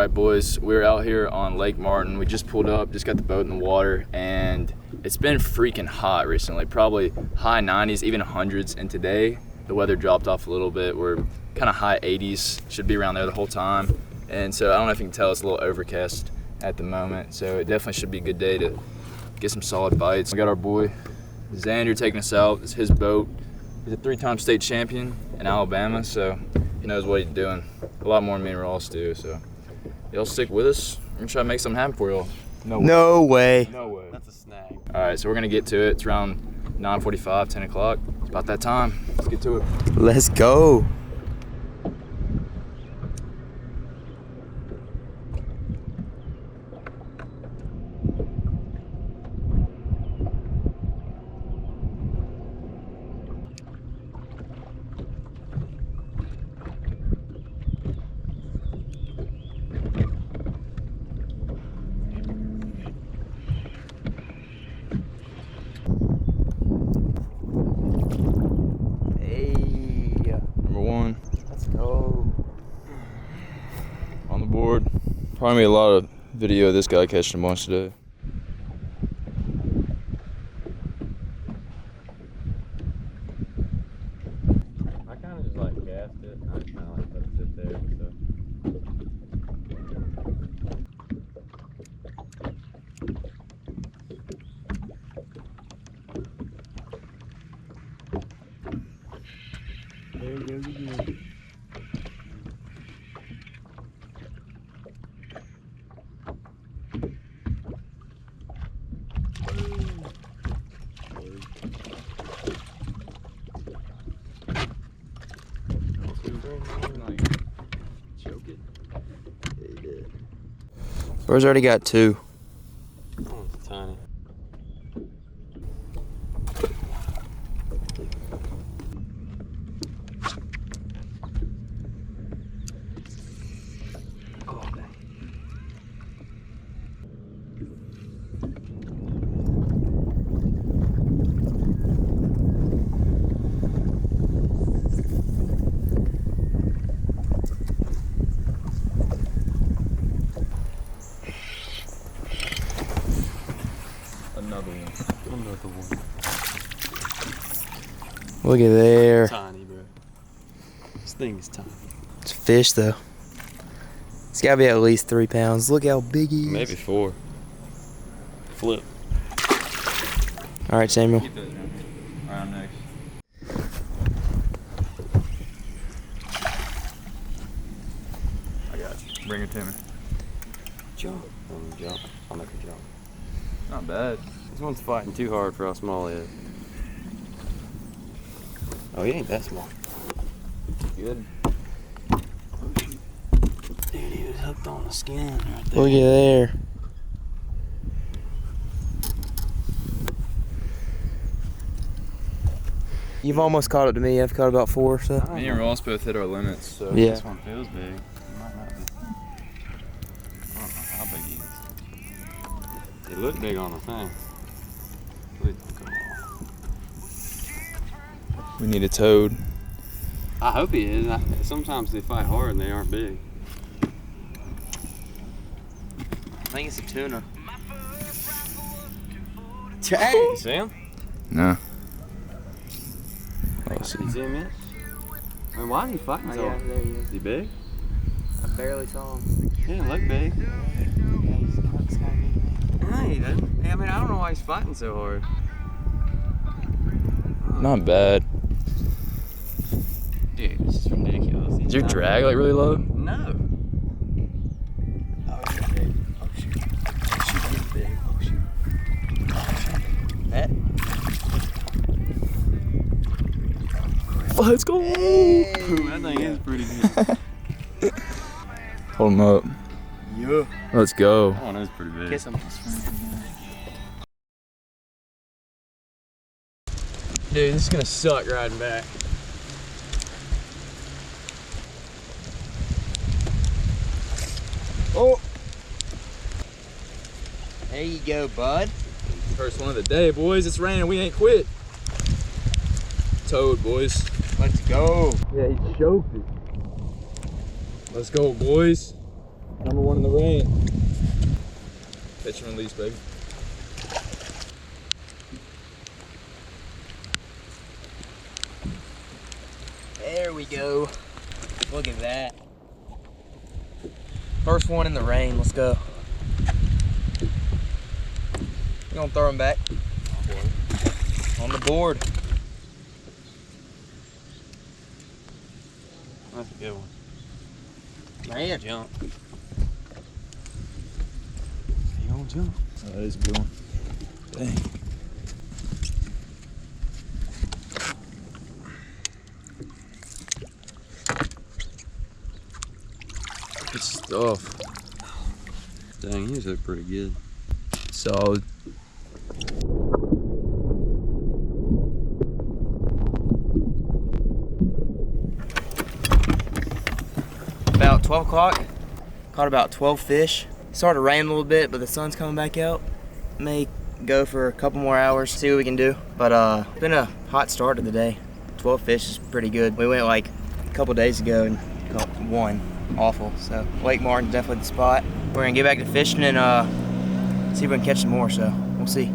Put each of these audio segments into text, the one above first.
right, boys, we're out here on Lake Martin. We just pulled up, just got the boat in the water, and it's been freaking hot recently, probably high 90s, even 100s, and today the weather dropped off a little bit. We're kind of high 80s, should be around there the whole time, and so I don't know if you can tell, it's a little overcast at the moment, so it definitely should be a good day to get some solid bites. We got our boy Zander taking us out. It's his boat. He's a 3-time state champion in Alabama, so he knows what he's doing. A lot more than me and Ross do, so y'all stick with us. We're gonna try to make something happen for y'all. No way. No way. That's a snag. All right, so we're gonna get to it. It's around 9:45, 10 o'clock. It's about that time. Let's get to it. Let's go. Let's go. On the board. Probably made a lot of video of this guy catching a bunch today. I kind of just like gassed it. I kind of like let it sit there. There it goes again. Bird's already got 2. Oh, it's tiny. Another one. Look at there. Tiny, bro. This thing is tiny. It's a fish, though. It's got to be at least 3 pounds. Look how big he is. Maybe 4. Flip. All right, Samuel. Keep it. All right, I'm next. I got you. Bring it to me. Jump. Jump. I'll make a jump. Not bad. This one's fighting too hard for how small he is. Oh, he ain't that small. Good. Dude, he was hooked on the skin right there. Look at there. You've almost caught it to me. I've caught about 4 or so. Me and Ross both hit our limits, so. Yeah. This one feels big. It might not be. I don't know how big he is. It looked big on the thing. Please don't come off. We need a toad. I hope he is. Sometimes they fight hard and they aren't big. I think it's a tuna. You see him? No. You see him yet? I mean, why is he fighting so hard? There he is. Is he big? I barely saw him. He didn't look big. No, he doesn't. I mean, I don't know why he's fighting so hard. Not bad. Dude, this is ridiculous. Is your drag like really low? No. Oh, he's big. Oh, shoot. Oh, shoot, he's big. Oh, shoot. That. Let's go. Ooh, that thing is pretty big. Hold him up. Yeah. Let's go. That one is pretty big. Kiss him. Dude, this is gonna suck riding back. Oh. There you go, bud. First one of the day, boys. It's raining. We ain't quit. Toad, boys. Let's go. Yeah, he choked it. Let's go, boys. Number one in the rain. Catch and release, baby. There we go. Look at that. First one in the rain. Let's go. You gonna throw him back? On the board. That's a good one. Man. Jump. He gonna jump. Oh, that is a good one. Dang. Good stuff. Dang, he's look pretty good. Solid. About 12 o'clock. Caught about 12 fish. Started to rain a little bit, but the sun's coming back out. May go for a couple more hours, see what we can do. But it's been a hot start of the day. 12 fish is pretty good. We went like a couple days ago and caught one. Awful. So Lake Martin's definitely the spot. We're gonna get back to fishing and see if we can catch some more. So we'll see.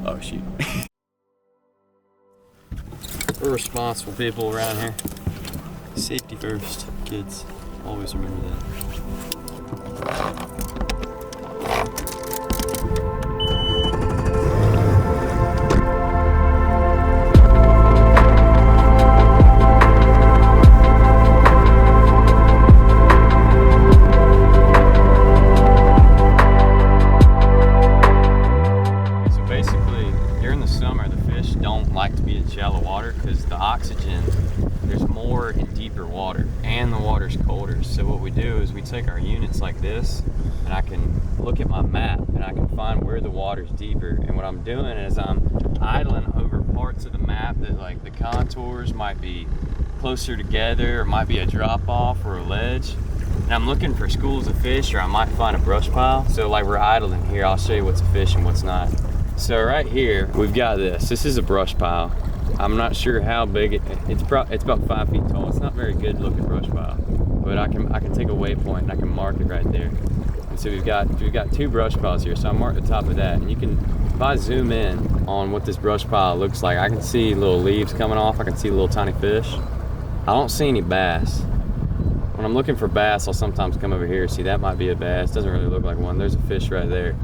Oh shoot. We're responsible people around here. Safety first, kids. Always remember that. Shallow water because the oxygen, there's more in deeper water and the water's colder. So what we do is we take our units like this and I can look at my map and I can find where the water's deeper. And what I'm doing is I'm idling over parts of the map that like the contours might be closer together or might be a drop off or a ledge. And I'm looking for schools of fish or I might find a brush pile. So like we're idling here, I'll show you what's a fish and what's not. So right here, we've got this. This is a brush pile. I'm not sure how big it's about 5 feet tall. It's not very good looking brush pile, but I can take a waypoint and I can mark it right there. And so we've got two brush piles here. So I mark the top of that, and you can, if I zoom in on what this brush pile looks like, I can see little leaves coming off. I can see little tiny fish. I don't see any bass. When I'm looking for bass, I'll sometimes come over here. See, that might be a bass. Doesn't really look like one. There's a fish right there.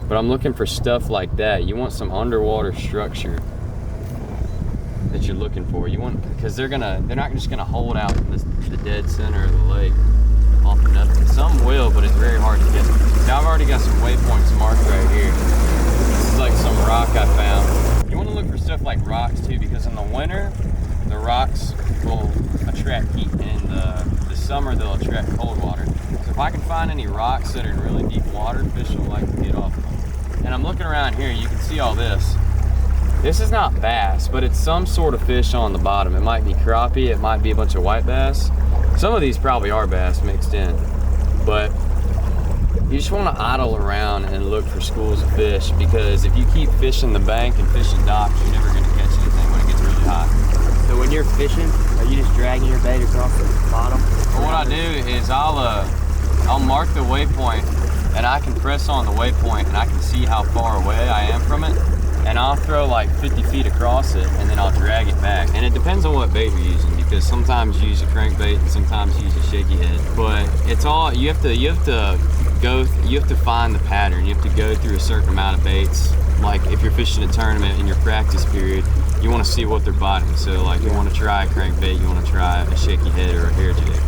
But I'm looking for stuff like that. You want some underwater structure that you're looking for. You want, because they're not just gonna hold out in the dead center of the lake off of nothing. Some will, but it's very hard to get. Now I've already got some waypoints marked right here. This is like some rock I found. You want to look for stuff like rocks too, because in the winter the rocks will attract heat, and in the summer they'll attract cold water. So if I can find any rocks that are in really deep water, fish will like to get off of them. And I'm looking around here, you can see all this. This is not bass, but it's some sort of fish on the bottom. It might be crappie, it might be a bunch of white bass. Some of these probably are bass mixed in, but you just want to idle around and look for schools of fish, because if you keep fishing the bank and fishing docks, you're never going to catch anything when it gets really hot. So when you're fishing, are you just dragging your bait across the bottom? Well, what I do is I'll mark the waypoint, and I can press on the waypoint and I can see how far away I am from it, and I'll throw like 50 feet across it and then I'll drag it back. And it depends on what bait you're using, because sometimes you use a crankbait and sometimes you use a shaky head. But it's all, you have to find the pattern. You have to go through a certain amount of baits. Like if you're fishing a tournament in your practice period, you want to see what they're biting. So like you want to try a crankbait, you want to try a shaky head or a hair jig,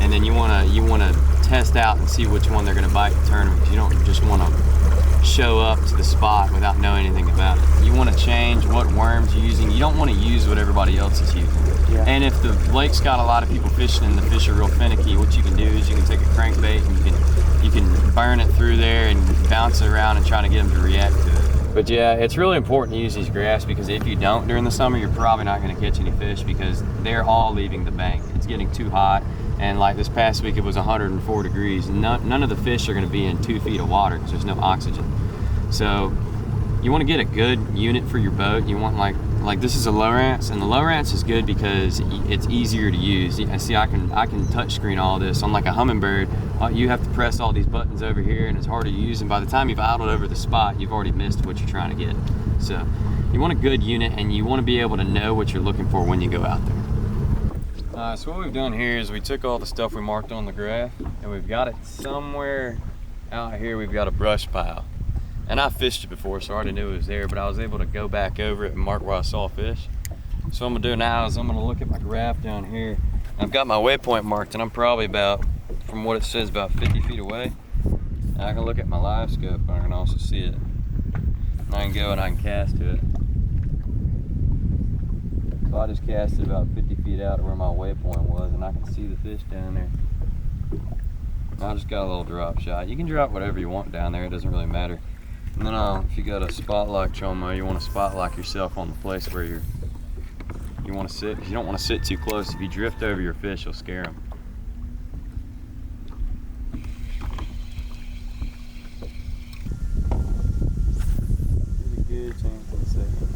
and then you want to test out and see which one they're going to bite in the tournament, because you don't just want to show up to the spot without knowing anything about it. You want to change what worms you're using. You don't want to use what everybody else is using. Yeah. And if the lake's got a lot of people fishing and the fish are real finicky, what you can do is you can take a crankbait and you can burn it through there and bounce it around and try to get them to react to it. But yeah, it's really important to use these graphs, because if you don't during the summer, you're probably not going to catch any fish, because they're all leaving the bank. It's getting too hot. And like this past week, it was 104 degrees. None of the fish are going to be in 2 feet of water because there's no oxygen. So you want to get a good unit for your boat. You want like Like this is a Lowrance, and the Lowrance is good because it's easier to use. See, I can touch screen all this. On like a Humminbird, you have to press all these buttons over here, and it's hard to use. And by the time you've idled over the spot, you've already missed what you're trying to get. So you want a good unit, and you want to be able to know what you're looking for when you go out there. So what we've done here is we took all the stuff we marked on the graph, and we've got it somewhere out here. We've got a brush pile. And I fished it before, so I already knew it was there, but I was able to go back over it and mark where I saw fish. So what I'm gonna do now is I'm gonna look at my graph down here. I've got my waypoint marked, and I'm probably about, from what it says, about 50 feet away. And I can look at my live scope, and I can also see it. And I can go and I can cast to it. So I just cast it about 50 feet out to where my waypoint was, and I can see the fish down there. I just got a little drop shot. You can drop whatever you want down there, it doesn't really matter. And then if you got a spot lock chomo, you want to spot lock yourself on the place where you want to sit. You don't want to sit too close. If you drift over your fish, you'll scare them. There's a good chance of a second.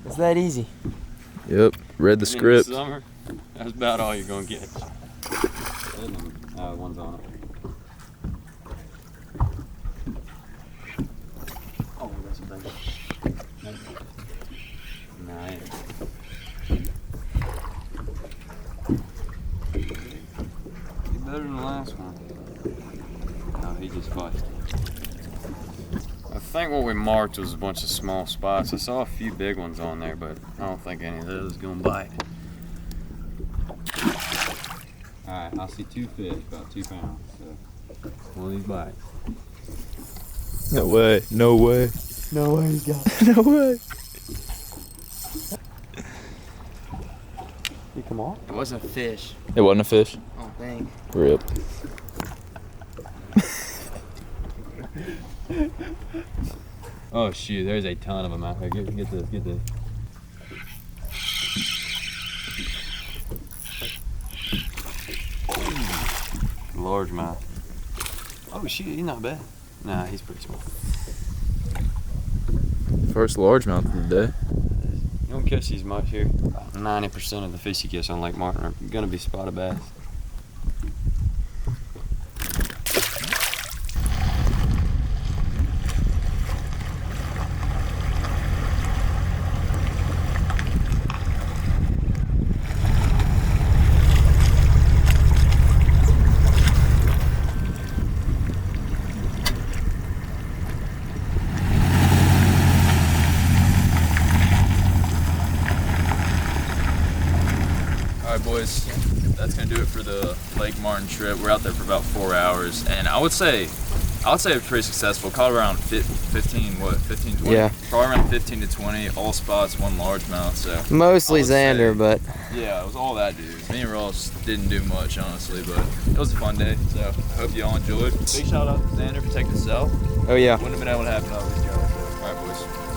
It's that easy. Yep, read the script. Summer, that's about all you're gonna get. One's on it. Oh, that's a big one. Nice. Be better than the last one. Oh, he just clutched. I think what we marked was a bunch of small spots. I saw a few big ones on there, but I don't think any of those is gonna bite. Alright, I see 2 fish, about 2 pounds. So one of these bites. No way, no way. No way you got it. No way. You come on. It wasn't a fish. It wasn't a fish? I don't think. Rip. Oh shoot, there's a ton of them out there. Get this, get this. Largemouth. Oh shoot, he's not bad. Nah, he's pretty small. First largemouth of the day. You don't catch these much here. About 90% of the fish you catch on Lake Martin are gonna be spotted bass. Alright boys, that's gonna do it for the Lake Martin trip. We're out there for about 4 hours, and I would say it's pretty successful. Caught around 15, 20? Yeah. Probably around 15 to 20, all spots, 1 largemouth, so. Mostly Zander, but Yeah, it was all that dude. Me and Ross didn't do much, honestly, but it was a fun day, so I hope you all enjoyed. Big shout out to Zander for taking us out. oh yeah. Wouldn't have been able to happen without these guys, so. Alright boys.